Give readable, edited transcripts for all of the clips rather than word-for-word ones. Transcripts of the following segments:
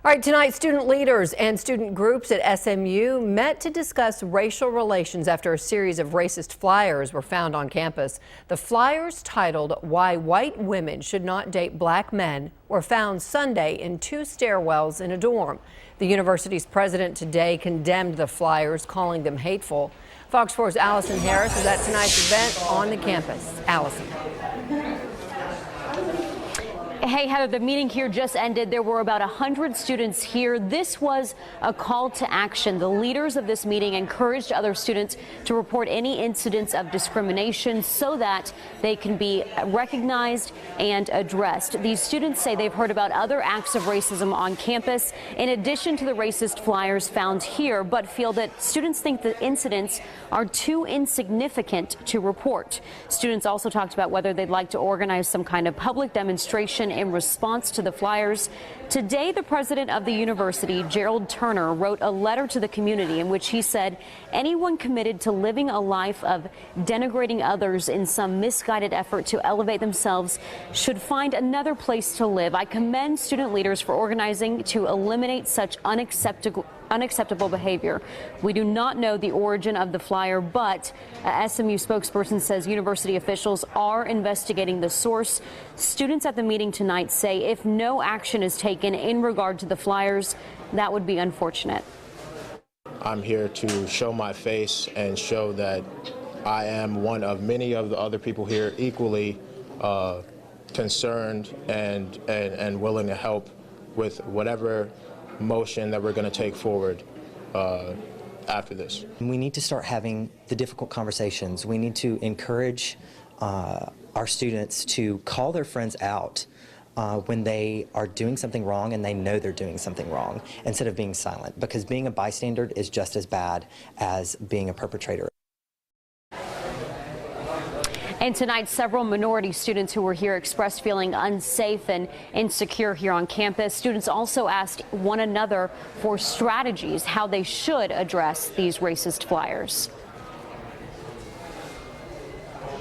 All right, tonight, student leaders and student groups at SMU met to discuss racial relations after a series of racist flyers were found on campus. The flyers, titled "Why White Women Should Not Date Black Men," were found Sunday in 2 stairwells in a dorm. The university's president today condemned the flyers, calling them hateful. Fox 4's Allison Harris is at tonight's event on the campus. Allison. Hey, Heather, the meeting here just ended. There were about 100 students here. This was a call to action. The leaders of this meeting encouraged other students to report any incidents of discrimination so that they can be recognized and addressed. These students say they've heard about other acts of racism on campus in addition to the racist flyers found here, but feel that students think the incidents are too insignificant to report. Students also talked about whether they'd like to organize some kind of public demonstration in response to the flyers. Today, the president of the university, Gerald Turner, wrote a letter to the community in which he said anyone committed to living a life of denigrating others in some misguided effort to elevate themselves should find another place to live. I commend student leaders for organizing to eliminate such unacceptable behavior. We do not know the origin of the flyer, but a SMU spokesperson says university officials are investigating the source. Students at the meeting tonight say if no action is taken in regard to the flyers, that would be unfortunate. I'm here to show my face and show that I am one of many of the other people here equally concerned and willing to help with whatever motion that we're going to take forward after this. We need to start having the difficult conversations. We need to encourage our students to call their friends out when they are doing something wrong and they know they're doing something wrong, instead of being silent, because being a bystander is just as bad as being a perpetrator. And tonight, several minority students who were here expressed feeling unsafe and insecure here on campus. Students also asked one another for strategies, how they should address these racist flyers.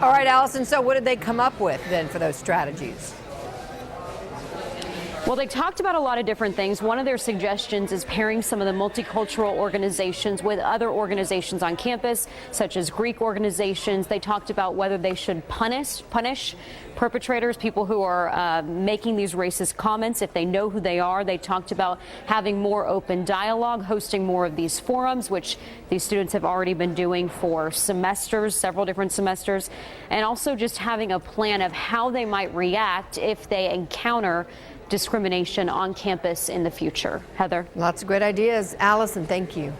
All right, Allison, so what did they come up with then for those strategies? Well, they talked about a lot of different things. One of their suggestions is pairing some of the multicultural organizations with other organizations on campus, such as Greek organizations. They talked about whether they should punish perpetrators, people who are making these racist comments, if they know who they are. They talked about having more open dialogue, hosting more of these forums, which these students have already been doing for semesters, several different semesters, and also just having a plan of how they might react if they encounter discrimination on campus in the future. Heather? Lots of great ideas. Allison, thank you.